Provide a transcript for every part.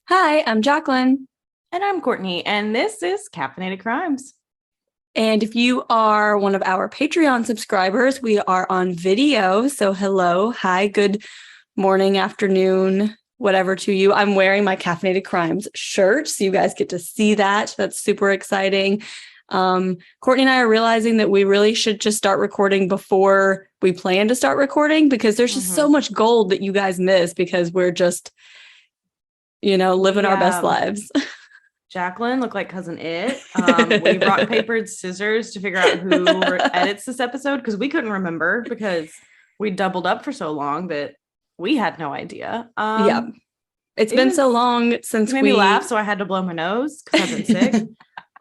Hi, I'm Jacqueline. And I'm Courtney, and this is Caffeinated Crimes. And if you are one of our Patreon subscribers, we are on video. So hello, hi, good morning, afternoon, whatever to you. I'm wearing my Caffeinated Crimes shirt, so you guys get to see that. That's super exciting. Courtney and I are realizing that we really should just start recording before we plan to start recording because there's just so much gold that you guys miss because we're just, living our best lives. Jacqueline looked like Cousin It. We rock, papered scissors to figure out who edits this episode because we couldn't remember because we doubled up for so long that we had no idea. Yeah. It's been so long since made me laugh, so I had to blow my nose because I've been sick.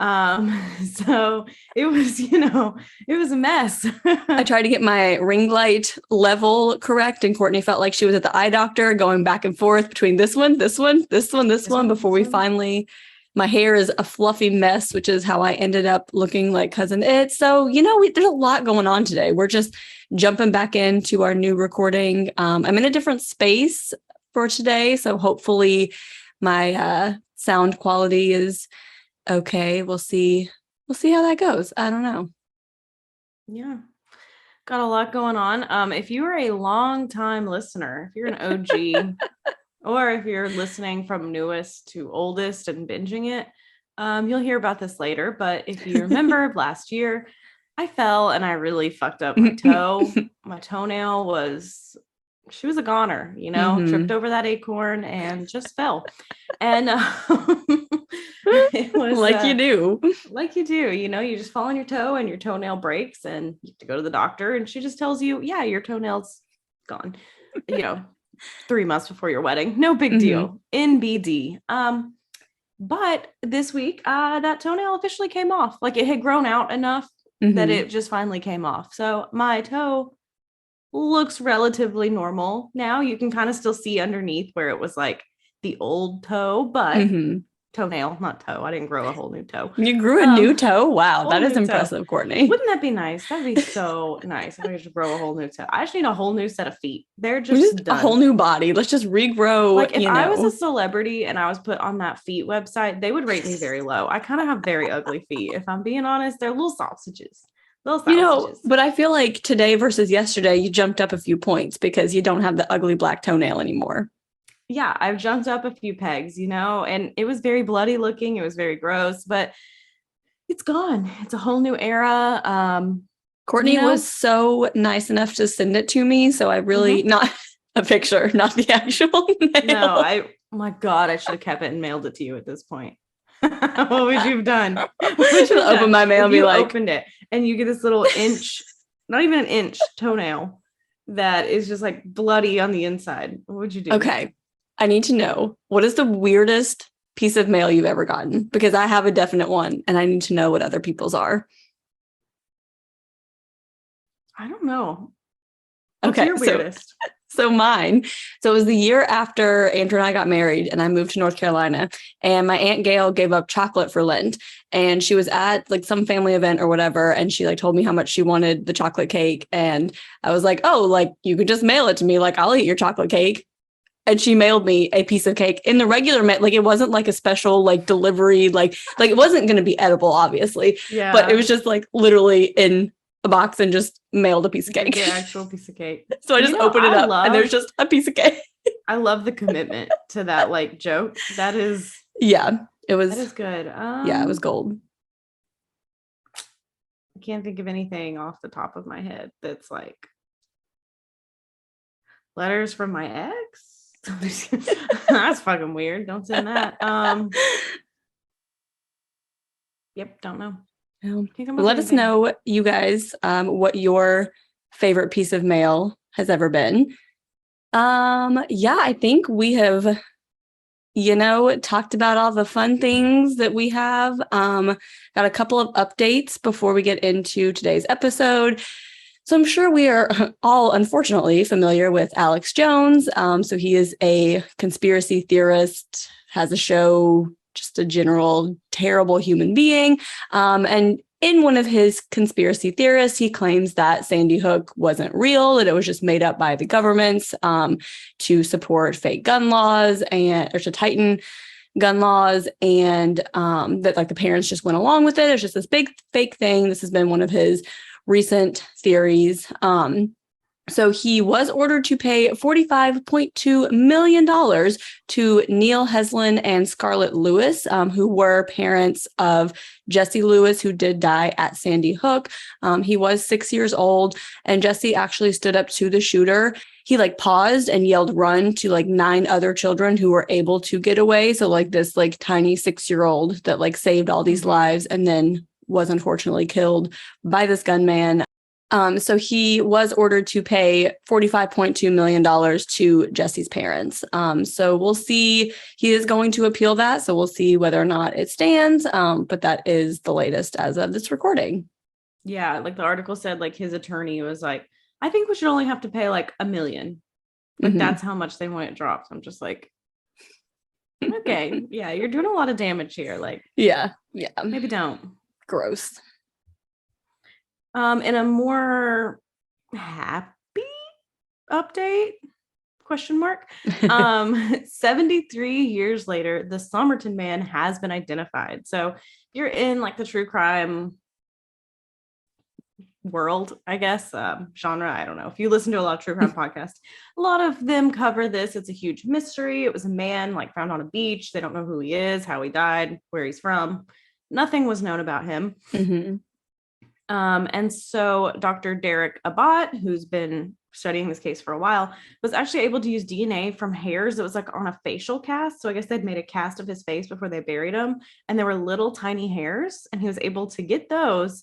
So it was, it was a mess. I tried to get my ring light level correct, and Courtney felt like she was at the eye doctor going back and forth between this one before we finally. My hair is a fluffy mess, which is how I ended up looking like Cousin It. So, there's a lot going on today. We're just jumping back into our new recording. I'm in a different space for today, so hopefully my sound quality is okay. We'll see how that goes. I don't know. Yeah. Got a lot going on. If you are a long time listener, if you're an OG, or if you're listening from newest to oldest and binging it, you'll hear about this later. But if you remember last year, I fell and I really fucked up my toe. My toenail she was a goner, tripped over that acorn and just fell. And it was like you do. Like you do, you just fall on your toe and your toenail breaks and you have to go to the doctor and she just tells you, yeah, your toenail's gone, 3 months before your wedding. No big deal. NBD. But this week, that toenail officially came off. Like it had grown out enough that it just finally came off. So my toe looks relatively normal now. You can kind of still see underneath where it was like the old toe, but toenail, not toe. I didn't grow a whole new toe. You grew a new toe? Wow, that is impressive, Courtney. Wouldn't that be nice? That'd be so nice if I could just grow a whole new toe. I just need a whole new set of feet. They're just a whole new body. Let's just regrow. Like if I was a celebrity and I was put on that feet website, they would rate me very low. I kind of have very ugly feet. If I'm being honest, they're little sausages. But I feel like today versus yesterday, you jumped up a few points because you don't have the ugly black toenail anymore. Yeah, I've jumped up a few pegs, and it was very bloody looking. It was very gross, but it's gone. It's a whole new era. Courtney was so nice enough to send it to me. So I really, not a picture, not the actual nail. No, my God, I should have kept it and mailed it to you at this point. What would you have done? Open my mail and be like, opened it and you get this little inch, not even an inch toenail that is just like bloody on the inside. What would you do? Okay. I need to know, what is the weirdest piece of mail you've ever gotten? Because I have a definite one and I need to know what other people's are. I don't know. What's your weirdest? So mine. So it was the year after Andrew and I got married and I moved to North Carolina, and my Aunt Gail gave up chocolate for Lent, and she was at like some family event or whatever. And she like told me how much she wanted the chocolate cake. And I was like, oh, like you could just mail it to me. Like I'll eat your chocolate cake. And she mailed me a piece of cake in the regular mail. Like it wasn't like a special like delivery, like it wasn't going to be edible, obviously. Yeah. But it was just like literally in a box and just mailed a piece of cake. The actual piece of cake. So I just opened it up and there's just a piece of cake. I love the commitment to that like joke. That is. Yeah, it was. That is good. Yeah, it was gold. I can't think of anything off the top of my head that's like letters from my ex. That's fucking weird. Don't send that. Yep, don't know. Let us know, you guys, what your favorite piece of mail has ever been. Yeah, I think we have, talked about all the fun things that we have. Got a couple of updates before we get into today's episode. So I'm sure we are all, unfortunately, familiar with Alex Jones. So he is a conspiracy theorist, has a show, just a general terrible human being. And in one of his conspiracy theorists, he claims that Sandy Hook wasn't real, that it was just made up by the governments to support fake gun laws or to tighten gun laws, and that like the parents just went along with it. It's just this big fake thing. This has been one of his recent theories. So he was ordered to pay $45.2 million to Neil Heslin and Scarlett Lewis, who were parents of Jesse Lewis, who did die at Sandy Hook. He was 6 years old, and Jesse actually stood up to the shooter. He like paused and yelled run to like 9 other children who were able to get away. So like this like tiny 6-year-old that like saved all these lives and then was unfortunately killed by this gunman. So he was ordered to pay $45.2 million to Jesse's parents. So we'll see. He is going to appeal that. So we'll see whether or not it stands. But that is the latest as of this recording. Yeah, like the article said, like his attorney was like, I think we should only have to pay like $1 million. Like that's how much they want it dropped. I'm just like, okay, yeah, you're doing a lot of damage here. Like, yeah, maybe don't. Gross. In a more happy update, question mark, 73 years later, the Somerton man has been identified. So you're in like the true crime world, I guess, genre. I don't know. If you listen to a lot of true crime podcasts, a lot of them cover this. It's a huge mystery. It was a man like found on a beach. They don't know who he is, how he died, where he's from. Nothing was known about him. And so Dr. Derek Abbott, who's been studying this case for a while, was actually able to use DNA from hairs that was like on a facial cast. So I guess they'd made a cast of his face before they buried him, and there were little tiny hairs, and he was able to get those,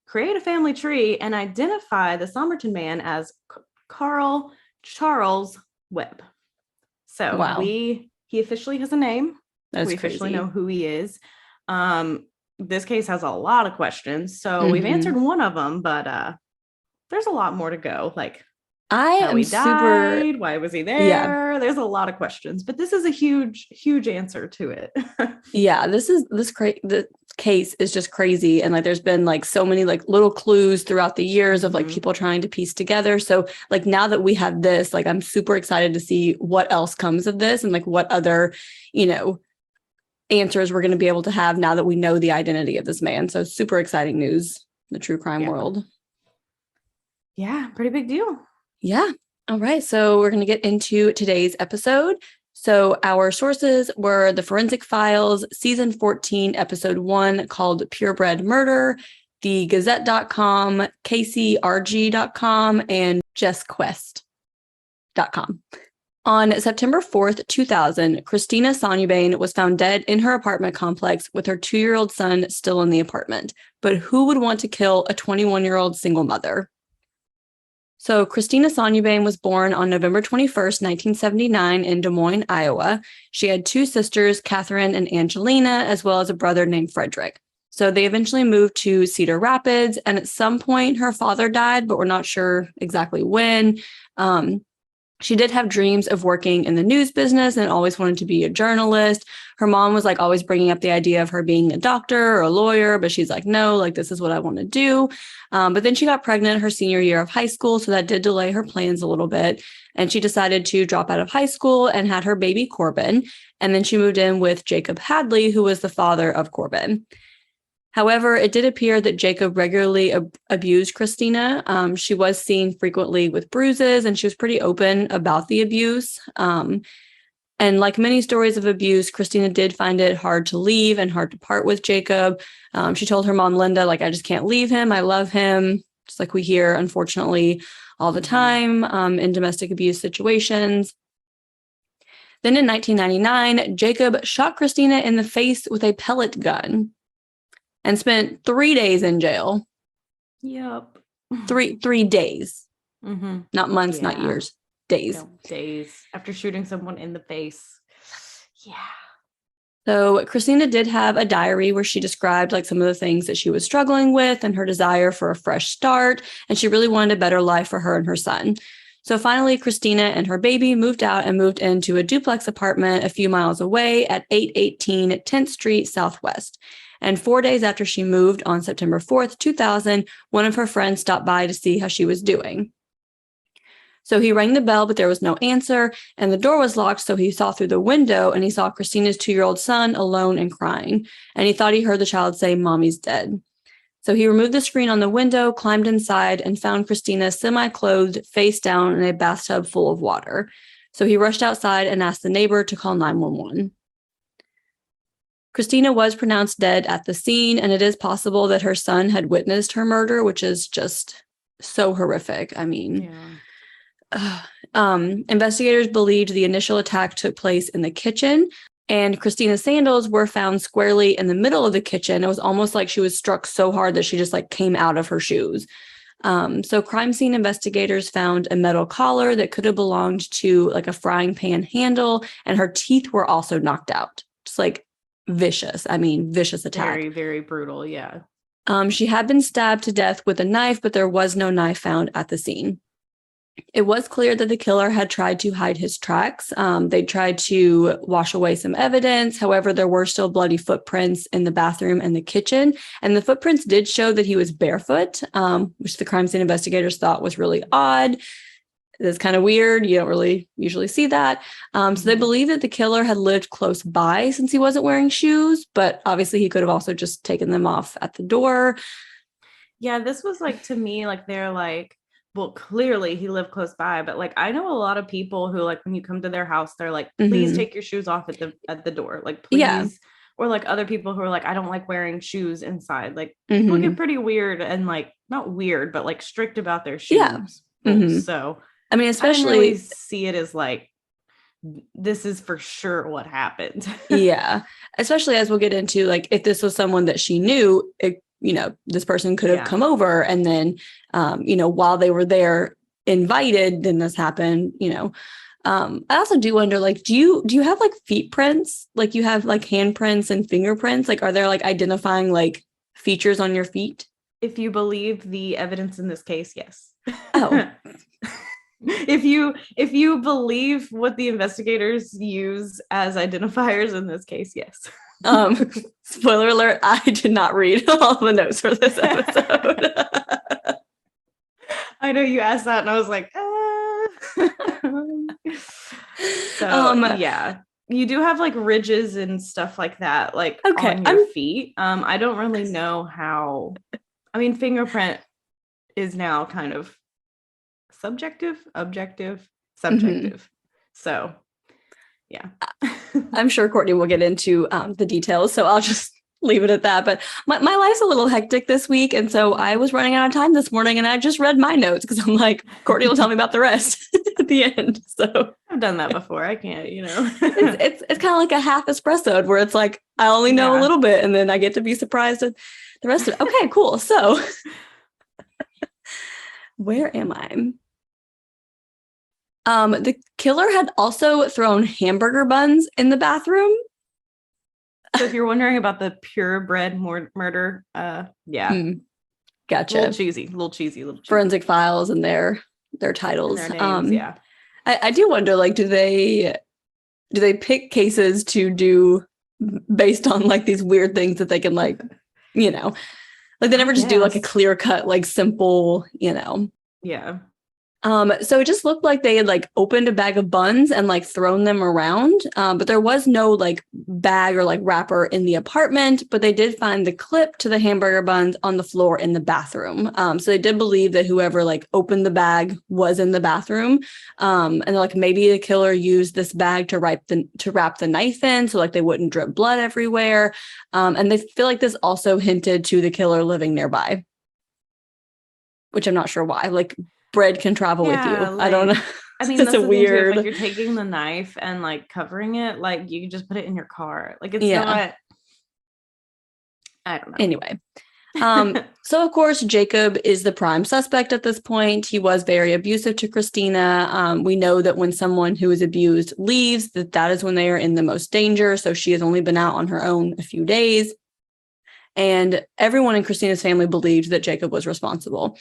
create a family tree, and identify the Somerton man as Carl Charles Webb. So wow. He officially has a name. That's we crazy. officially know who he is. This case has a lot of questions, so we've answered one of them, but there's a lot more to go. Like, how he died, why was he there? Yeah. There's a lot of questions, but this is a huge answer to it. Yeah, the case is just crazy, and like there's been like so many like little clues throughout the years of like people trying to piece together. So like now that we have this, like I'm super excited to see what else comes of this and like what other, answers we're going to be able to have now that we know the identity of this man. So super exciting news in the true crime world. Yeah, pretty big deal. Yeah. All right. So we're going to get into today's episode. So our sources were The Forensic Files, Season 14, Episode 1, called Purebred Murder, thegazette.com, kcrg.com, and jessquest.com. On September 4th, 2000, Christina Sanoubane was found dead in her apartment complex with her 2-year-old son still in the apartment. But who would want to kill a 21-year-old single mother? So Christina Sanoubane was born on November 21st, 1979 in Des Moines, Iowa. She had 2 sisters, Catherine and Angelina, as well as a brother named Frederick. So they eventually moved to Cedar Rapids, and at some point her father died, but we're not sure exactly when. She did have dreams of working in the news business and always wanted to be a journalist. Her mom was like always bringing up the idea of her being a doctor or a lawyer, but she's like, no, like this is what I want to do. But then she got pregnant her senior year of high school. So that did delay her plans a little bit. And she decided to drop out of high school and had her baby Corbin. And then she moved in with Jacob Hadley, who was the father of Corbin. However, it did appear that Jacob regularly abused Christina. She was seen frequently with bruises, and she was pretty open about the abuse. And like many stories of abuse, Christina did find it hard to leave and hard to part with Jacob. She told her mom, Linda, like, I just can't leave him. I love him. Just like we hear, unfortunately, all the time in domestic abuse situations. Then in 1999, Jacob shot Christina in the face with a pellet gun and spent 3 days in jail. Yep. Three days. Not months, not years. Days. No, days. After shooting someone in the face. Yeah. So Christina did have a diary where she described like some of the things that she was struggling with and her desire for a fresh start. And she really wanted a better life for her and her son. So finally, Christina and her baby moved out and moved into a duplex apartment a few miles away at 818 10th Street Southwest. And 4 days after she moved on September 4th, 2000, one of her friends stopped by to see how she was doing. So he rang the bell, but there was no answer, and the door was locked, so he saw through the window, and he saw Christina's 2-year-old son alone and crying, and he thought he heard the child say, "Mommy's dead." So he removed the screen on the window, climbed inside, and found Christina semi-clothed, face down in a bathtub full of water. So he rushed outside and asked the neighbor to call 911. Christina was pronounced dead at the scene, and it is possible that her son had witnessed her murder, which is just so horrific. I mean, investigators believed the initial attack took place in the kitchen, and Christina's sandals were found squarely in the middle of the kitchen. It was almost like she was struck so hard that she just like came out of her shoes. So crime scene investigators found a metal collar that could have belonged to like a frying pan handle, and her teeth were also knocked out. Just like vicious. I mean, vicious attack. Very, very brutal. Yeah. She had been stabbed to death with a knife, but there was no knife found at the scene. It was clear that the killer had tried to hide his tracks. They tried to wash away some evidence. However, there were still bloody footprints in the bathroom and the kitchen. And the footprints did show that he was barefoot, which the crime scene investigators thought was really odd. That's kind of weird. You don't really usually see that. So they believe that the killer had lived close by since he wasn't wearing shoes, but obviously he could have also just taken them off at the door. Yeah, this was like, to me, like they're like, well, clearly he lived close by, but like I know a lot of people who like when you come to their house, they're like, please take your shoes off at the door. Like, please. Yeah. Or like other people who are like, I don't like wearing shoes inside. Like people get pretty weird and like not weird, but like strict about their shoes. Yeah. So I mean, especially I didn't really see it as like, this is for sure what happened. Yeah. Especially as we'll get into, like, if this was someone that she knew, this person could have come over and then, while they were there invited, then this happened, I also do wonder, like, do you have like feet prints? Like you have like handprints and fingerprints? Like, are there like identifying like features on your feet? If you believe the evidence in this case, yes. Oh. If you believe what the investigators use as identifiers in this case, yes. Spoiler alert, I did not read all the notes for this episode. I know you asked that and I was like, So yeah, you do have like ridges and stuff like that, like on your feet. I don't really know how. I mean, fingerprint is now kind of subjective, objective, subjective. So yeah. I'm sure Courtney will get into the details, so I'll just leave it at that. But my life's a little hectic this week, and so I was running out of time this morning, and I just read my notes because I'm like, Courtney will tell me about the rest at the end. So I've done that before. I can't, it's kind of like a half espresso where it's like I only know a little bit, and then I get to be surprised at the rest of it. Okay, cool. So where am I? The killer had also thrown hamburger buns in the bathroom. So if you're wondering about the purebred murder, yeah. Gotcha. A little cheesy. Forensic Files and their titles. And their names, yeah. I do wonder, like, do they pick cases to do based on like these weird things that they can like, like they never just do like a clear cut, like simple, Yeah. So it just looked like they had like opened a bag of buns and like thrown them around. But there was no like bag or like wrapper in the apartment, but they did find the clip to the hamburger buns on the floor in the bathroom. So they did believe that whoever like opened the bag was in the bathroom. And like maybe the killer used this bag to wrap the knife in, so like they wouldn't drip blood everywhere. And they feel like this also hinted to the killer living nearby, which I'm not sure why. Like, bread can travel with you. Like, I don't know. I mean, that's a weird. Like, you're taking the knife and like covering it. Like, you can just put it in your car. Like, it's not. I don't know. Anyway, so of course Jacob is the prime suspect at this point. He was very abusive to Christina. We know that when someone who is abused leaves, that is when they are in the most danger. So she has only been out on her own a few days, and everyone in Christina's family believed that Jacob was responsible.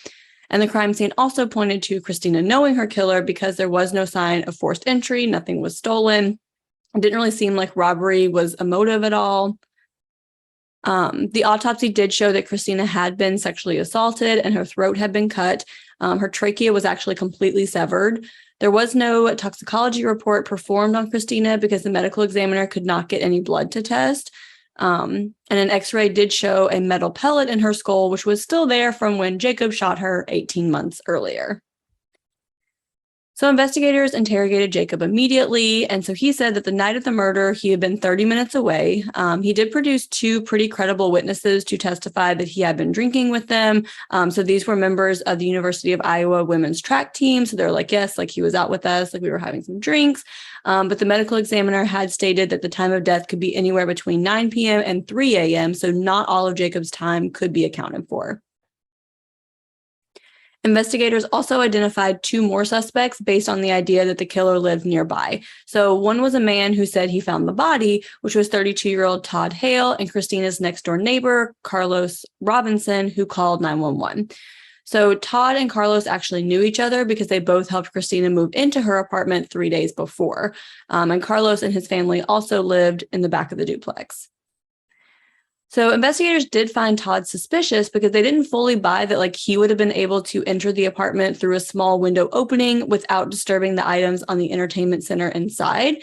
And the crime scene also pointed to Christina knowing her killer because there was no sign of forced entry. Nothing was stolen. It didn't really seem like robbery was a motive at all. The autopsy did show that Christina had been sexually assaulted and her throat had been cut. Her trachea was actually completely severed. There was no toxicology report performed on Christina because the medical examiner could not get any blood to test. And an x-ray did show a metal pellet in her skull, which was still there from when Jacob shot her 18 months earlier. So investigators interrogated Jacob immediately, and so he said that the night of the murder, he had been 30 minutes away. He did produce two pretty credible witnesses to testify that he had been drinking with them. So these were members of the University of Iowa women's track team. So they're like, yes, like he was out with us, like we were having some drinks. But the medical examiner had stated that the time of death could be anywhere between 9 p.m. and 3 a.m. So not all of Jacob's time could be accounted for. Investigators also identified two more suspects based on the idea that the killer lived nearby. So one was a man who said he found the body, which was 32-year-old Todd Hale, and Christina's next-door neighbor, Carlos Robinson, who called 911. So Todd and Carlos actually knew each other because they both helped Christina move into her apartment 3 days before. And Carlos and his family also lived in the back of the duplex. So investigators did find Todd suspicious because they didn't fully buy that like he would have been able to enter the apartment through a small window opening without disturbing the items on the entertainment center inside.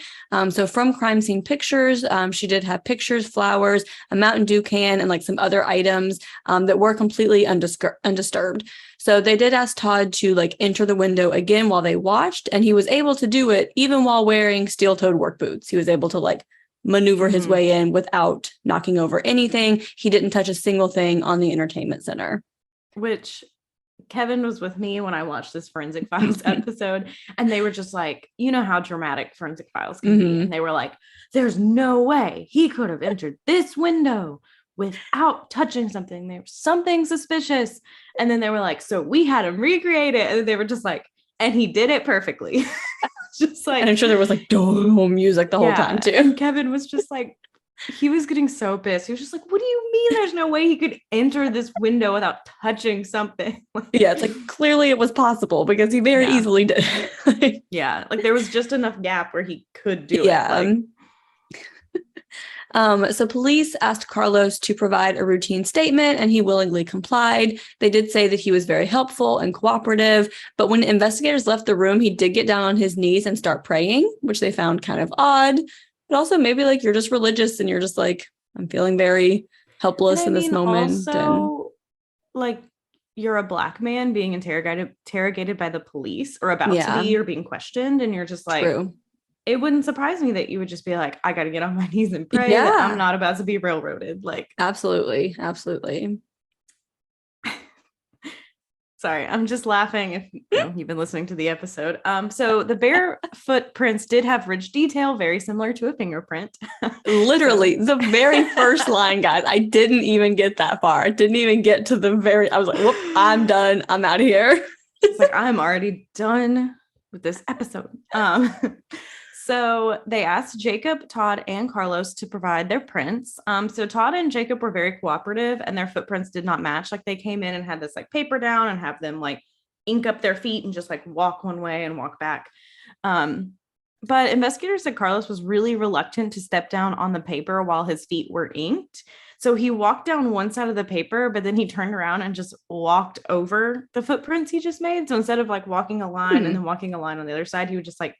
So from crime scene pictures, she did have pictures, flowers, a Mountain Dew can, and like some other items that were completely undisturbed. So they did ask Todd to like enter the window again while they watched, and he was able to do it even while wearing steel-toed work boots. He was able to like maneuver his way in without knocking over anything. He didn't touch a single thing on the entertainment center. Which Kevin was with me when I watched this Forensic Files episode, and they were just like, you know how dramatic Forensic Files can be. And they were like, there's no way he could have entered this window without touching something. There was something suspicious. And then they were like, so we had him recreate it. And they were just like, and he did it perfectly. Just like, and I'm sure there was like music the whole time too. And Kevin was just like, he was getting so pissed. He was just like, what do you mean there's no way he could enter this window without touching something? Yeah, it's like clearly it was possible because he very easily did. Yeah, like there was just enough gap where he could do it. So police asked Carlos to provide a routine statement, and he willingly complied. They did say that he was very helpful and cooperative, but when investigators left the room, he did get down on his knees and start praying, which they found kind of odd. But also maybe like you're just religious and you're just like, I'm feeling very helpless in this moment. Also, like you're a Black man being interrogated by the police or about to be or being questioned, and you're just like, True. It wouldn't surprise me that you would just be like, I got to get on my knees and pray. Yeah. That I'm not about to be railroaded. Like, absolutely. Sorry, I'm just laughing if you've been listening to the episode. So the bare footprints did have rich detail, very similar to a fingerprint. Literally, the very first line, guys. I didn't even get that far. I didn't even get to I was like, whoop, I'm done. I'm out of here. It's like, I'm already done with this episode. So they asked Jacob, Todd, and Carlos to provide their prints. So Todd and Jacob were very cooperative, and their footprints did not match. Like they came in and had this like paper down and have them like ink up their feet and just like walk one way and walk back. But investigators said Carlos was really reluctant to step down on the paper while his feet were inked. So he walked down one side of the paper, but then he turned around and just walked over the footprints he just made. So instead of like walking a line and then walking a line on the other side, he would just like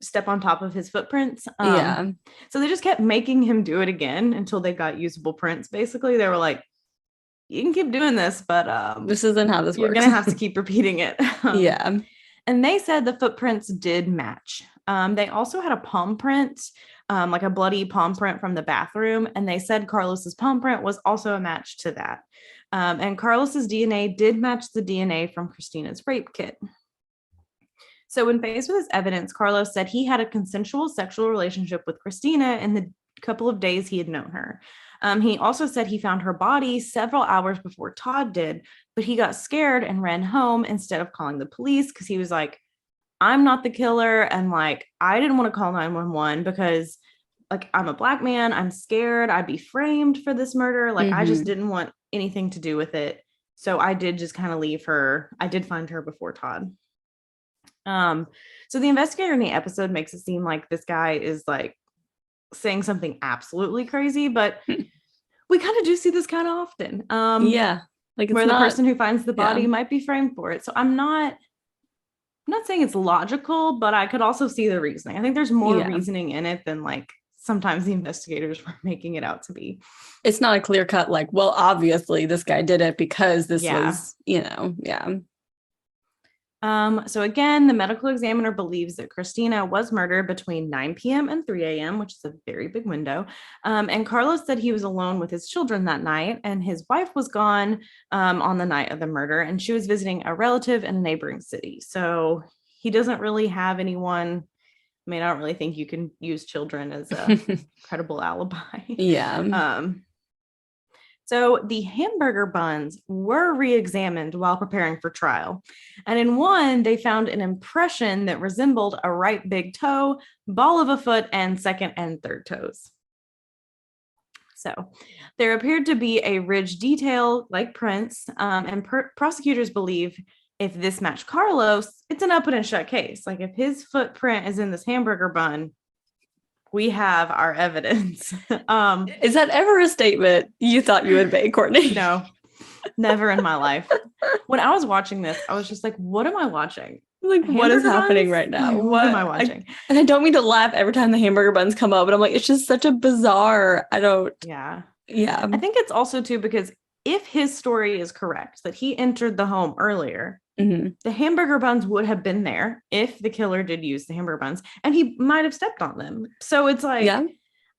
step on top of his footprints. So they just kept making him do it again until they got usable prints. Basically, they were like, you can keep doing this, but this isn't how this works. You're going to have to keep repeating it. Yeah. And they said the footprints did match. They also had a palm print, like a bloody palm print from the bathroom. And they said Carlos's palm print was also a match to that. And Carlos's DNA did match the DNA from Christina's rape kit. So when faced with his evidence, Carlos said he had a consensual sexual relationship with Christina in the couple of days he had known her. He also said he found her body several hours before Todd did, but he got scared and ran home instead of calling the police because he was like, I'm not the killer. And like, I didn't want to call 911 because like, I'm a Black man. I'm scared. I'd be framed for this murder. Like, I just didn't want anything to do with it. So I did just kind of leave her. I did find her before Todd. So the investigator in the episode makes it seem like this guy is like saying something absolutely crazy, but we kind of do see this kind of often. Yeah. Like, it's where the not, person who finds the body yeah. might be framed for it. So I'm not saying it's logical, but I could also see the reasoning. I think there's more Yeah. reasoning in it than like sometimes the investigators were making it out to be. It's not a clear cut, like, well, obviously this guy did it because this Yeah. was, you know, yeah. So again, the medical examiner believes that Christina was murdered between 9 p.m. and 3 a.m., which is a very big window. And Carlos said he was alone with his children that night, and his wife was gone on the night of the murder, and she was visiting a relative in a neighboring city. So he doesn't really have anyone. I mean, I don't really think you can use children as a credible alibi. Yeah. So the hamburger buns were re-examined while preparing for trial. And in one, they found an impression that resembled a right big toe, ball of a foot, and second and third toes. So there appeared to be a ridge detail like prints, and prosecutors believe if this matched Carlos, it's an open and shut case. Like if his footprint is in this hamburger bun, we have our evidence. Is that ever a statement you thought you would make, Courtney? No, never in my life. When I was watching this, I was just like, what am I watching? Like, what is happening right now? Like, what am I watching? And I don't mean to laugh every time the hamburger buns come up, but I'm like, it's just such a bizarre, Yeah. I think it's also too because if his story is correct, that he entered the home earlier, the hamburger buns would have been there if the killer did use the hamburger buns, and he might have stepped on them. So it's like, I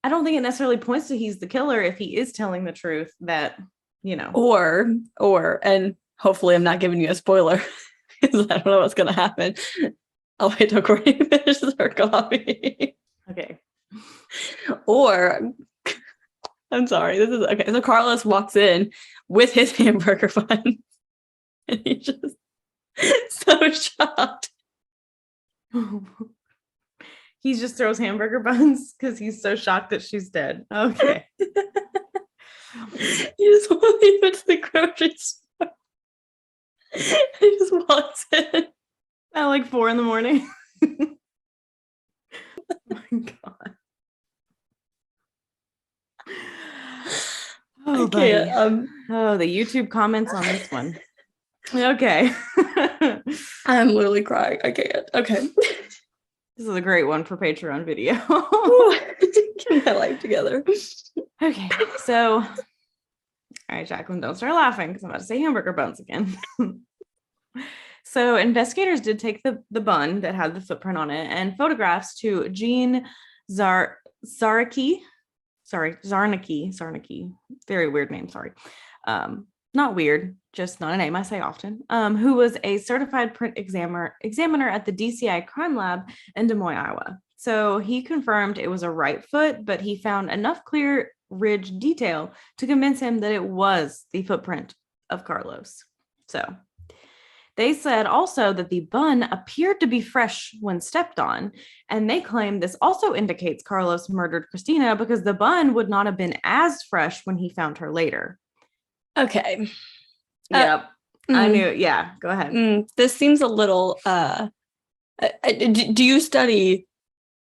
don't think it necessarily points to he's the killer if he is telling the truth that, you know. Or, and hopefully I'm not giving you a spoiler because I don't know what's going to happen. I'll wait till Courtney finishes her coffee. Okay. Or, I'm sorry, this is okay. So Carlos walks in with his hamburger bun and he's just so shocked. He just throws hamburger buns because he's so shocked that she's dead. Okay. He just won't even to the grocery store. He just walks in at like 4 a.m. Oh my God. Oh, I can't. The YouTube comments on this one. Okay. I'm literally crying. I can't. Okay. This is a great one for Patreon video. Get my life together. Okay. So, all right, Jacqueline, don't start laughing because I'm about to say hamburger buns again. So investigators did take the bun that had the footprint on it and photographs to Jean Zarnicki. Very weird name, sorry. Not weird, just not a name I say often, who was a certified print examiner at the DCI crime lab in Des Moines, Iowa. So he confirmed it was a right foot, but he found enough clear ridge detail to convince him that it was the footprint of Carlos. So they said also that the bun appeared to be fresh when stepped on, and they claim this also indicates Carlos murdered Christina because the bun would not have been as fresh when he found her later. Okay. Yep. I knew. Yeah. Go ahead. This seems a little. Do you study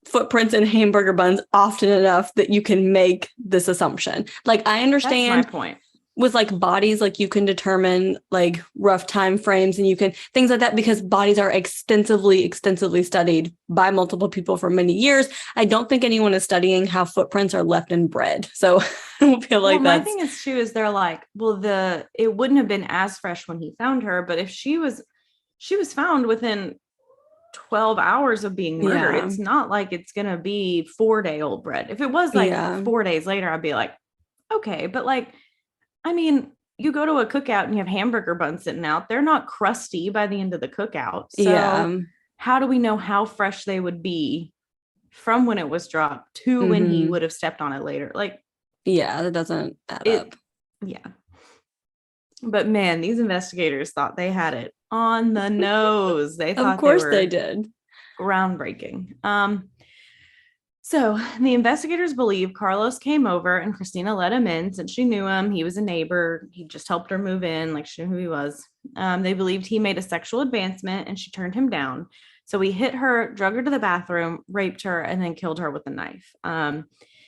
footprints in hamburger buns often enough that you can make this assumption? Like, I understand. That's my point. With like bodies, like you can determine like rough time frames and you can things like that because bodies are extensively studied by multiple people for many years. I don't think anyone is studying how footprints are left in bread. So I don't feel like my thing is too is they're like, well, it wouldn't have been as fresh when he found her, but if she was found within 12 hours of being murdered, it's not like it's gonna be 4-day-old bread. If it was like 4 days later, I'd be like, okay, but like, I mean, you go to a cookout and you have hamburger buns sitting out. They're not crusty by the end of the cookout. So how do we know how fresh they would be from when it was dropped to when he would have stepped on it later? Like, that doesn't add up. Yeah. But man, these investigators thought they had it on the nose. They thought, of course they did. Groundbreaking. So the investigators believe Carlos came over and Christina let him in since she knew him. He was a neighbor. He just helped her move in, like she knew who he was. They believed he made a sexual advancement and she turned him down. So he hit her, drug her to the bathroom, raped her, and then killed her with a knife.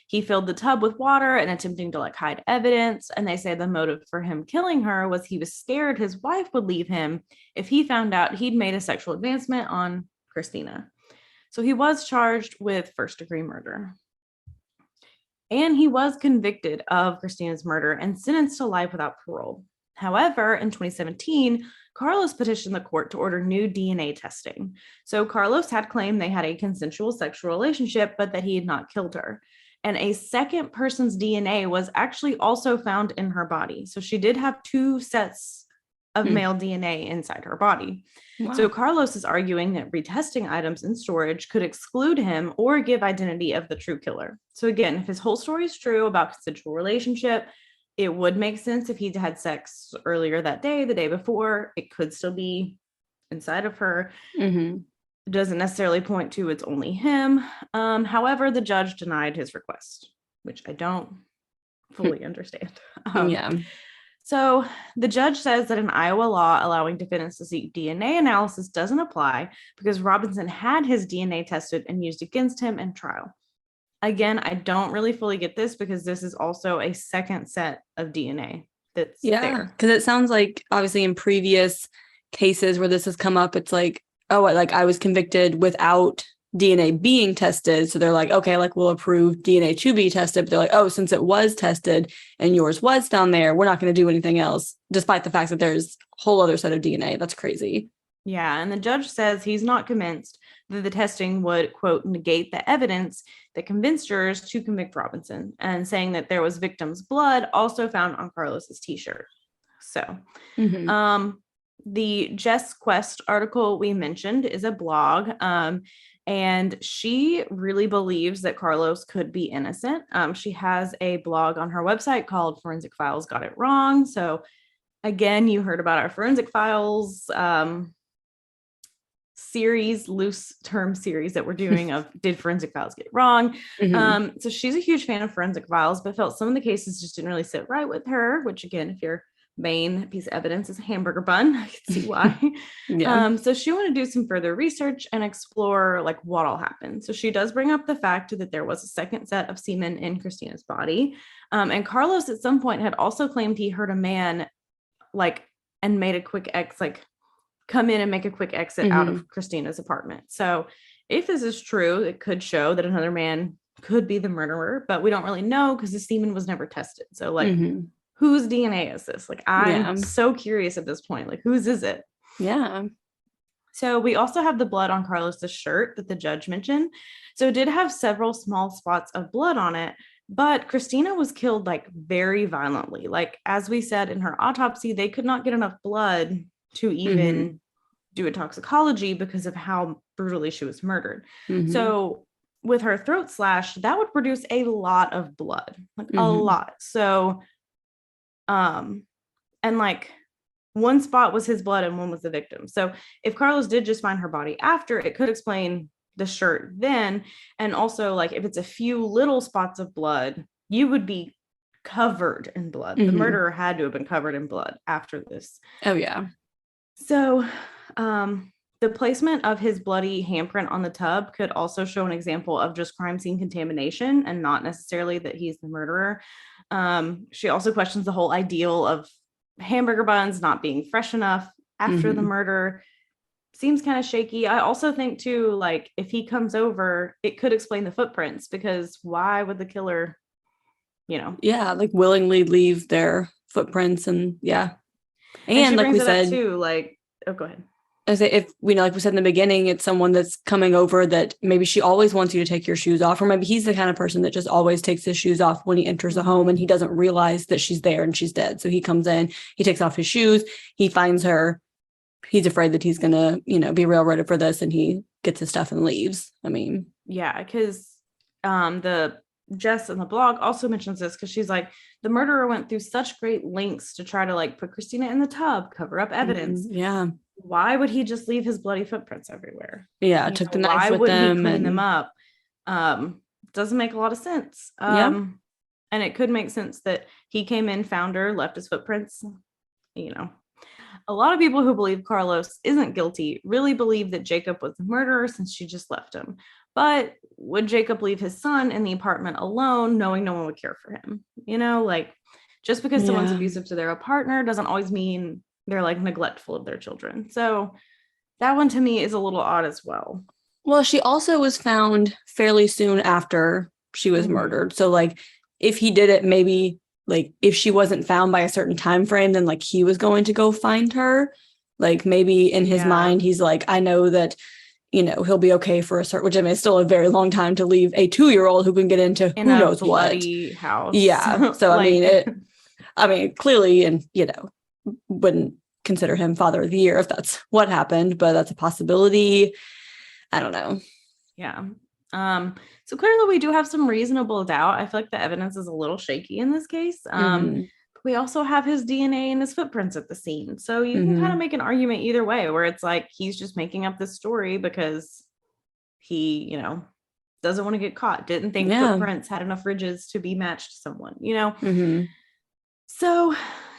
He filled the tub with water and attempting to like hide evidence. And they say the motive for him killing her was he was scared his wife would leave him if he found out he'd made a sexual advancement on Christina. So he was charged with first-degree murder. And he was convicted of Christina's murder and sentenced to life without parole. However, in 2017, Carlos petitioned the court to order new DNA testing. So Carlos had claimed they had a consensual sexual relationship, but that he had not killed her. And a second person's DNA was actually also found in her body. So she did have 2 sets of male DNA inside her body. Wow. So Carlos is arguing that retesting items in storage could exclude him or give identity of the true killer. So again, if his whole story is true about consensual relationship, it would make sense if he'd had sex earlier that day, the day before. It could still be inside of her. It doesn't necessarily point to it's only him. However, the judge denied his request, which I don't fully understand. So the judge says that an Iowa law allowing defendants to seek DNA analysis doesn't apply because Robinson had his DNA tested and used against him in trial. Again, I don't really fully get this because this is also a second set of DNA that's there. Because it sounds like obviously in previous cases where this has come up, it's like, oh, like I was convicted without DNA being tested. So they're like, okay, like we'll approve DNA to be tested. But they're like, oh, since it was tested and yours was down there, we're not going to do anything else, despite the fact that there's a whole other set of DNA. That's crazy. Yeah. And the judge says he's not convinced that the testing would, quote, negate the evidence that convinced jurors to convict Robinson, and saying that there was victim's blood also found on Carlos's t-shirt. So, the Jess Quest article we mentioned is a blog. And she really believes that Carlos could be innocent. She has a blog on her website called Forensic Files Got It Wrong. So again, you heard about our Forensic Files series, loose term series that we're doing of Did Forensic Files Get It Wrong? So she's a huge fan of Forensic Files, but felt some of the cases just didn't really sit right with her, which again, if you're main piece of evidence is a hamburger bun. I can see why. So she wanted to do some further research and explore like what all happened. So she does bring up the fact that there was a second set of semen in Christina's body. And Carlos at some point had also claimed he heard a man like and made a quick come in and make a quick exit out of Christina's apartment. So if this is true, it could show that another man could be the murderer, but we don't really know because the semen was never tested. So like whose DNA is this? Like, I'm so curious at this point. Like, whose is it? Yeah. So we also have the blood on Carlos's shirt that the judge mentioned. So it did have several small spots of blood on it, but Christina was killed like very violently. Like, as we said in her autopsy, they could not get enough blood to even do a toxicology because of how brutally she was murdered. So with her throat slash, that would produce a lot of blood, like a lot. So and like one spot was his blood and one was the victim. So if Carlos did just find her body after, it could explain the shirt then. And also like if it's a few little spots of blood, you would be covered in blood. The murderer had to have been covered in blood after this. Oh yeah. So the placement of his bloody handprint on the tub could also show an example of just crime scene contamination and not necessarily that he's the murderer. She also questions the whole ideal of hamburger buns not being fresh enough after the murder. Seems kind of shaky. I also think too, like if he comes over, it could explain the footprints, because why would the killer, like willingly leave their footprints and And like we said too, like, oh, go ahead. I say, if like we said in the beginning, it's someone that's coming over that maybe she always wants you to take your shoes off, or maybe he's the kind of person that just always takes his shoes off when he enters the home and he doesn't realize that she's there and she's dead. So he comes in, he takes off his shoes, he finds her, he's afraid that he's gonna, be railroaded for this, and he gets his stuff and leaves. I mean, because the Jess in the blog also mentions this, because she's like, the murderer went through such great lengths to try to like put Christina in the tub, cover up evidence. Why would he just leave his bloody footprints everywhere? Took the knife with them. Why would he clean them up? Doesn't make a lot of sense. And it could make sense that he came in, found her, left his footprints, A lot of people who believe Carlos isn't guilty really believe that Jacob was the murderer since she just left him. But would Jacob leave his son in the apartment alone, knowing no one would care for him? Like, just because someone's abusive to their partner doesn't always mean they're like neglectful of their children. So that one to me is a little odd as well. Well, she also was found fairly soon after she was murdered. So like if he did it, maybe like if she wasn't found by a certain time frame, then like he was going to go find her. Like maybe in his mind, he's like, I know that, he'll be okay for a certain, which I mean, it's still a very long time to leave a 2-year-old who can get into who knows what house. Yeah. So like, I mean, clearly, and wouldn't consider him father of the year if that's what happened, but that's a possibility. I don't know. Yeah. So clearly we do have some reasonable doubt. I feel like the evidence is a little shaky in this case. We also have his DNA and his footprints at the scene. So you can kind of make an argument either way, where it's like he's just making up this story because he, doesn't want to get caught, didn't think footprints had enough ridges to be matched to someone, So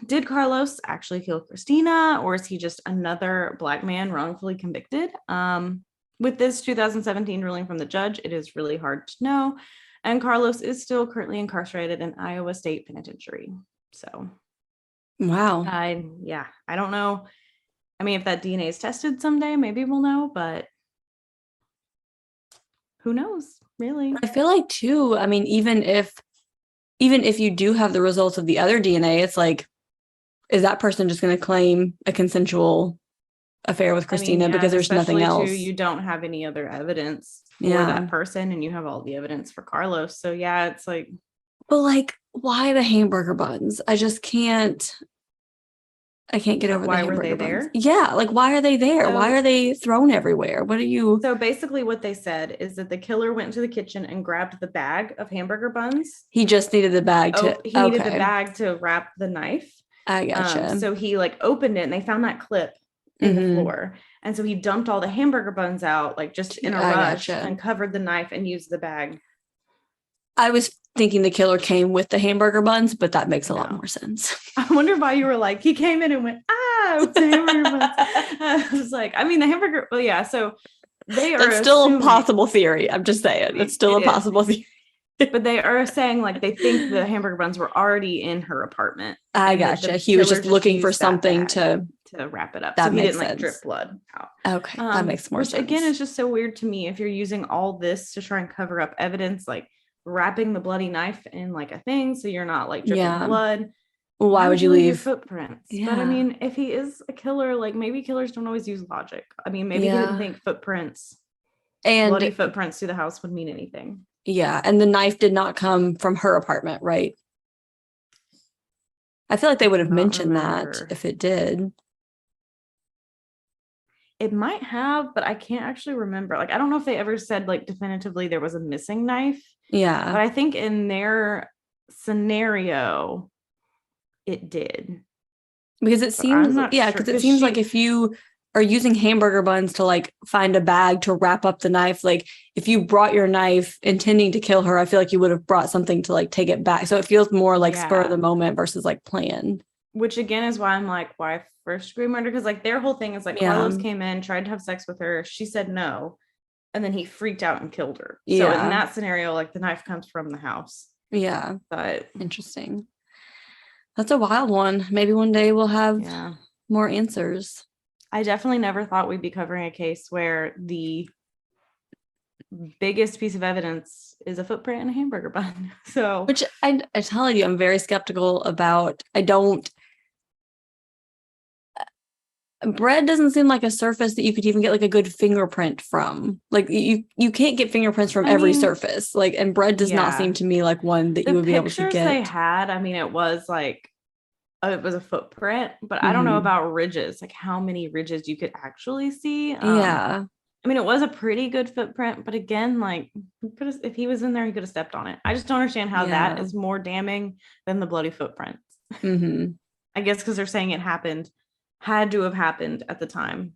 did Carlos actually kill Christina, or is he just another Black man wrongfully convicted? With this 2017 ruling from the judge, it is really hard to know. And Carlos is still currently incarcerated in Iowa State Penitentiary. So, wow. I don't know. I mean, if that DNA is tested someday, maybe we'll know, but who knows, really? I feel like too, I mean, even if you do have the results of the other DNA, it's like, is that person just going to claim a consensual affair with Christina because there's nothing else? You don't have any other evidence for that person, and you have all the evidence for Carlos. So it's like, but like, why the hamburger buns? I just can't. I can't get over why the hamburger were they buns. there? Yeah, like why are they there? So, why are they thrown everywhere? What are you? So basically, what they said is that the killer went to the kitchen and grabbed the bag of hamburger buns. He just needed the bag needed the bag to wrap the knife. I gotcha. So he like opened it, and they found that clip in the floor, and so he dumped all the hamburger buns out, like just in a rush, and covered the knife and used the bag. I was thinking the killer came with the hamburger buns, but that makes a lot more sense. I wonder why you were like, he came in and went, with the hamburger buns. I was like, I mean, the hamburger, well, yeah, so they are still a possible theory. I'm just saying, it's still a possible theory. But they are saying like they think the hamburger buns were already in her apartment. I gotcha. He was just looking for something to wrap it up. That so he makes didn't sense. like drip blood out. Okay, that makes more sense. Again, it's just so weird to me if you're using all this to try and cover up evidence, like wrapping the bloody knife in like a thing so you're not like dripping blood. Why would you leave your footprints? Yeah. But I mean, if he is a killer, like maybe killers don't always use logic. I mean, maybe he didn't think footprints and bloody footprints through the house would mean anything. Yeah, and the knife did not come from her apartment, right? I feel like they would have mentioned that if it did. It might have, but I can't actually remember. Like, I don't know if they ever said like definitively there was a missing knife. Yeah. But I think in their scenario, it did. Because it seems, because it seems like if you are using hamburger buns to like find a bag to wrap up the knife, like if you brought your knife intending to kill her, I feel like you would have brought something to like take it back. So it feels more like spur of the moment versus like planned. Which again is why I'm like, why first degree murder? Because like their whole thing is like Carlos came in, tried to have sex with her. She said no. And then he freaked out and killed her. So in that scenario, like the knife comes from the house. Yeah. But interesting. That's a wild one. Maybe one day we'll have more answers. I definitely never thought we'd be covering a case where the biggest piece of evidence is a footprint in a hamburger bun. So, which I tell you, I'm very skeptical about. Bread doesn't seem like a surface that you could even get like a good fingerprint from. Like you can't get fingerprints from every surface. Like, and bread does not seem to me like one that you would be able to get. They had, I mean, it was like, it was a footprint, but I don't know about ridges, like how many ridges you could actually see. I mean, it was a pretty good footprint, but again, like if he was in there, he could have stepped on it. I just don't understand how that is more damning than the bloody footprints. I guess because they're saying it had to have happened at the time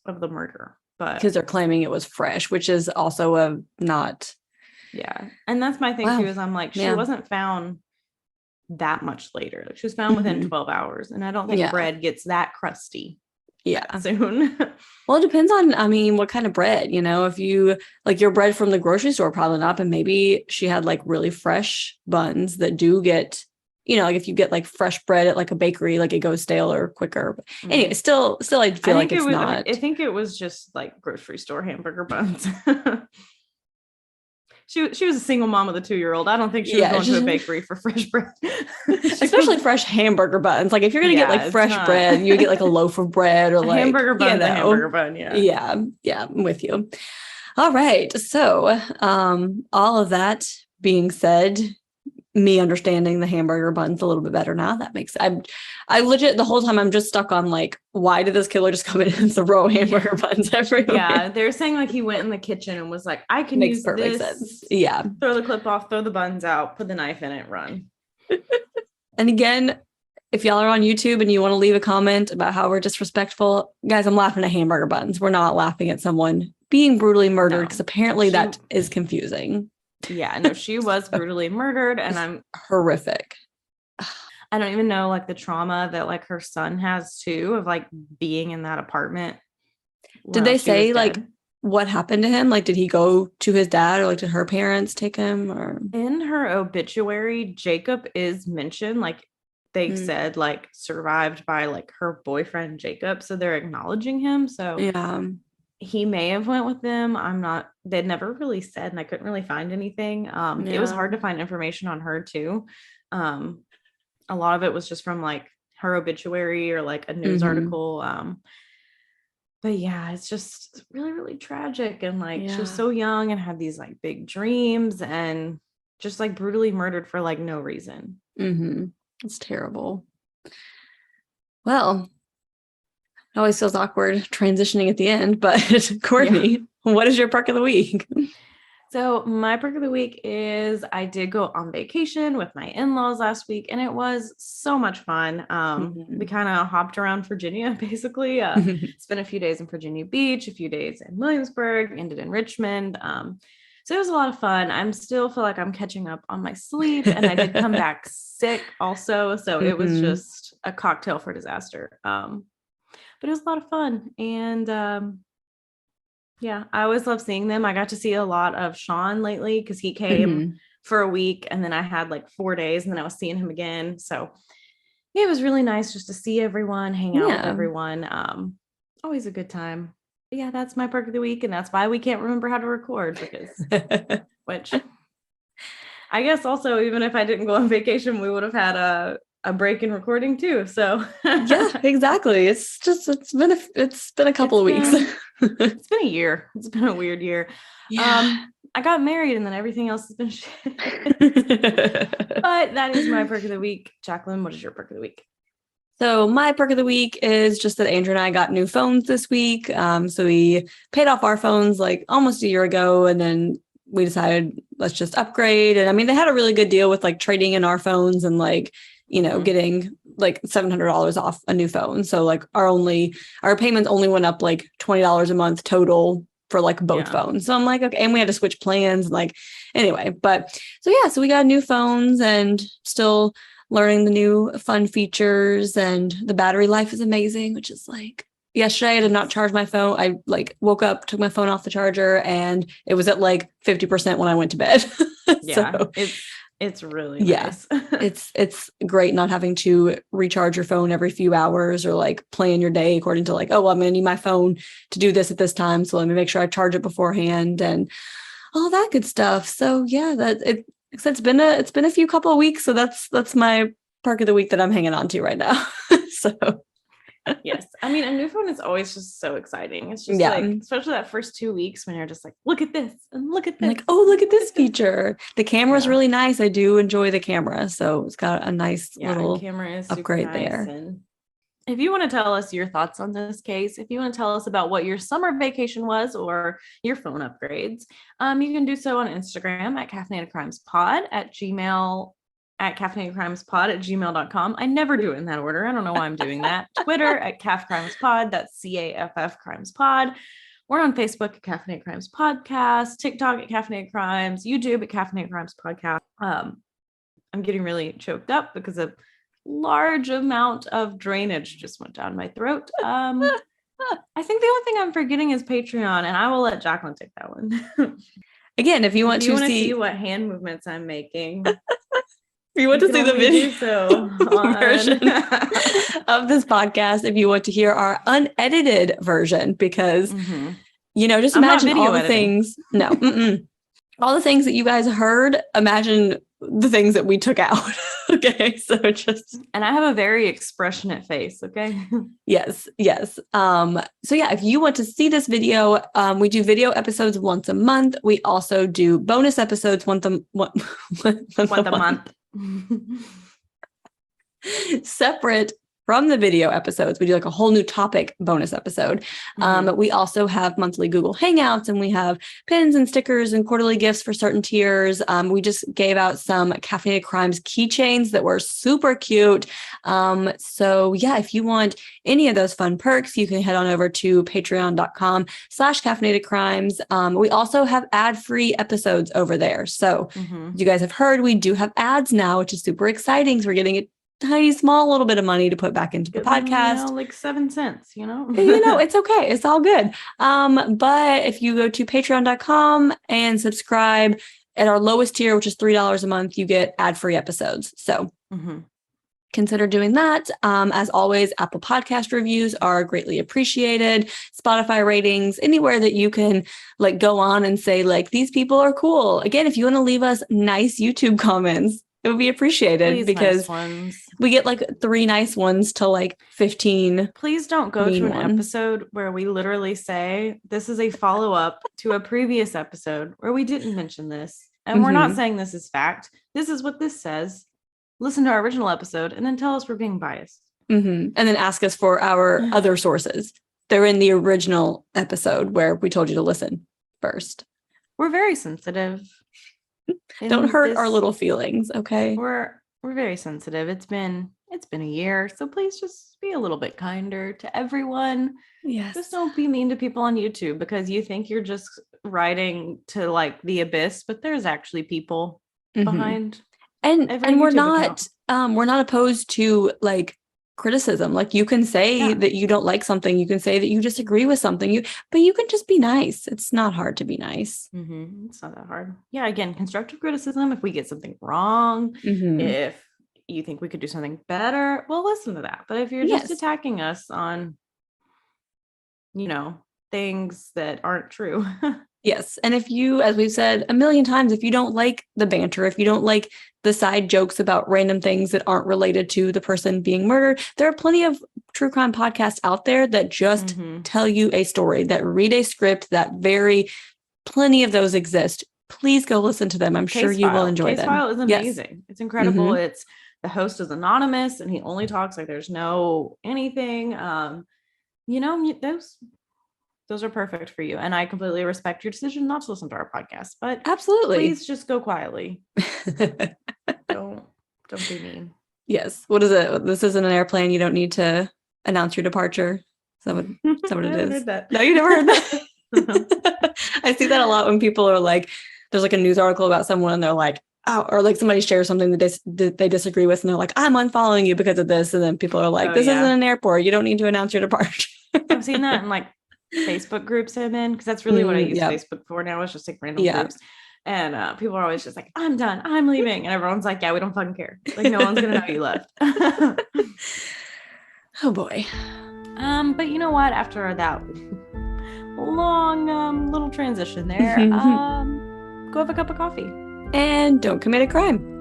of the murder, but because they're claiming it was fresh, which is also a not. Yeah. And that's my thing too, is I'm like, she wasn't found that much later. Like she was found within 12 hours. And I don't think bread gets that crusty soon. Well, it depends on, I mean, what kind of bread, you know, if you like your bread from the grocery store, probably not, but maybe she had like really fresh buns that do get, you know, like if you get like fresh bread at like a bakery, like it goes stale or quicker. But anyway, still, I feel like it's not. I think it was just like grocery store hamburger buns. She was a single mom with a 2-year-old. I don't think she was going to a bakery for fresh bread. Especially fresh hamburger buns. Like if you're going to get like fresh bread, you get like a loaf of bread or like hamburger bun, a hamburger bun. Yeah. I'm with you. All right. So all of that being said, me understanding the hamburger buns a little bit better now. That makes I legit the whole time I'm just stuck on like, why did this killer just come in and throw hamburger buns everywhere? Yeah, they're saying like he went in the kitchen and was like, I can makes use perfect this. Sense. Yeah. Throw the clip off, throw the buns out, put the knife in it, run. And again, if y'all are on YouTube and you want to leave a comment about how we're disrespectful, guys, I'm laughing at hamburger buns. We're not laughing at someone being brutally murdered because apparently that is confusing. Yeah, no, she was brutally murdered and I'm horrific. I don't even know like the trauma that like her son has too of like being in that apartment. Did they say like what happened to him? Like, did he go to his dad or like did her parents take him or? In her obituary, Jacob is mentioned, like they said like survived by like her boyfriend Jacob. So they're acknowledging him. So yeah. He may have went with them. They'd never really said, and I couldn't really find anything. It was hard to find information on her too. A lot of it was just from like her obituary or like a news article. But yeah, it's just really, really tragic. And like, she was so young and had these like big dreams and just like brutally murdered for like no reason. It's terrible. Well, it always feels awkward transitioning at the end, but Courtney, what is your perk of the week? So my perk of the week is I did go on vacation with my in-laws last week and it was so much fun. We kind of hopped around Virginia, basically. Spent a few days in Virginia Beach, a few days in Williamsburg, ended in Richmond. So it was a lot of fun. I'm still feel like I'm catching up on my sleep and I did come back sick also. So it was just a cocktail for disaster. But it was a lot of fun. And yeah, I always love seeing them. I got to see a lot of Sean lately because he came for a week and then I had like 4 days and then I was seeing him again. So yeah, it was really nice just to see everyone, hang out with everyone. Always a good time. But yeah, that's my perk of the week. And that's why we can't remember how to record because, which I guess also, even if I didn't go on vacation, we would have had a break in recording too. So yeah, exactly. It's been a couple of weeks. It's been a year. It's been a weird year. Yeah. I got married and then everything else has been shit. But that is my perk of the week. Jacqueline, what is your perk of the week? So my perk of the week is just that Andrew and I got new phones this week. So we paid off our phones like almost a year ago and then we decided let's just upgrade. And I mean, they had a really good deal with like trading in our phones and like, you know, getting like $700 off a new phone. So like our payments only went up like $20 a month total for like both phones. So I'm like, okay. And we had to switch plans like anyway, but so yeah, so we got new phones and still learning the new fun features and the battery life is amazing, which is like yesterday I did not charge my phone. I like woke up, took my phone off the charger and it was at like 50% when I went to bed. So it's really nice. It's great not having to recharge your phone every few hours or like plan your day according to like, oh, well, I'm going to need my phone to do this at this time. So let me make sure I charge it beforehand and all that good stuff. So yeah, it's been a few couple of weeks. So that's my perk of the week that I'm hanging on to right now. So yes. I mean, a new phone is always just so exciting. It's just like, especially that first 2 weeks when you're just like, look at this and look at this. Like, oh, look at this feature. The camera is really nice. I do enjoy the camera. So it's got a nice little camera is upgrade nice there. And if you want to tell us your thoughts on this case, if you want to tell us about what your summer vacation was or your phone upgrades, you can do so on Instagram at caffeinatedcrimespod, at caffeinatedcrimespod@gmail.com. I never do it in that order. I don't know why I'm doing that. Twitter at caffcrimespod. That's CAFF Crimespod. We're on Facebook at Caffeinated Crimes Podcast, TikTok at Caffeinated Crimes, YouTube at Caffeinated Crimes Podcast. I'm getting really choked up because a large amount of drainage just went down my throat. I think the only thing I'm forgetting is Patreon, and I will let Jacqueline take that one. Again, if you want to see what hand movements I'm making, if you want to see the video version of this podcast, if you want to hear our unedited version, because just imagine all the things. No, all the things that you guys heard. Imagine the things that we took out. Okay, so and I have a very expressionate face. Okay. Yes. So yeah, if you want to see this video, we do video episodes once a month. We also do bonus episodes once a month. Separate from the video episodes. We do like a whole new topic bonus episode. We also have monthly Google Hangouts, and we have pins and stickers and quarterly gifts for certain tiers. We just gave out some Caffeinated Crimes keychains that were super cute. So yeah, if you want any of those fun perks, you can head on over to patreon.com/caffeinated crimes. We also have ad-free episodes over there. So you guys have heard we do have ads now, which is super exciting. So we're getting a tiny, small little bit of money to put back into the podcast. Like 7 cents, it's okay. It's all good. But if you go to patreon.com and subscribe at our lowest tier, which is $3 a month, you get ad-free episodes. So consider doing that. As always, Apple Podcast reviews are greatly appreciated. Spotify ratings, anywhere that you can like go on and say like, these people are cool. Again, if you want to leave us nice YouTube comments, it would be appreciated. Please, because we get like 3 nice ones to like 15. Please don't go to an episode where we literally say this is a follow-up to a previous episode where we didn't mention this. And we're not saying this is fact. This is what this says. Listen to our original episode and then tell us we're being biased. And then ask us for our other sources. They're in the original episode where we told you to listen first. We're very sensitive. Don't hurt our little feelings, okay? We're very sensitive. It's been a year, so please just be a little bit kinder to everyone. Yes. Just don't be mean to people on YouTube because you think you're just writing to like the abyss, but there's actually people behind. And we're not opposed to like criticism. Like you can say that you don't like something, you can say that you disagree with something, but you can just be nice. It's not hard to be nice. It's not that hard. Yeah, again, constructive criticism. If we get something wrong, if you think we could do something better, we'll listen to that. But if you're just attacking us on things that aren't true. Yes. And if you, as we've said a million times, if you don't like the banter, if you don't like the side jokes about random things that aren't related to the person being murdered, there are plenty of true crime podcasts out there that just tell you a story, that read a script, plenty of those exist. Please go listen to them. I'm sure you will enjoy them. Case File is amazing. Yes. It's incredible. It's the host is anonymous and he only talks like there's no anything. Those are perfect for you. And I completely respect your decision not to listen to our podcast, but absolutely, please just go quietly. Don't be mean. Yes. What is it? This isn't an airplane. You don't need to announce your departure. Is that what it is? Heard that. No, you never heard that. I see that a lot when people are like, there's like a news article about someone and they're like, oh, or like somebody shares something that they disagree with and they're like, I'm unfollowing you because of this. And then people are like, this isn't an airport. You don't need to announce your departure. I've seen that in like Facebook groups I'm in, because that's really what I use Facebook for now. It's just like random groups. And people are always just like, I'm done, I'm leaving. And everyone's like, yeah, we don't fucking care. Like no one's gonna know you left. Oh boy. But you know what? After that long little transition there, go have a cup of coffee. And don't commit a crime.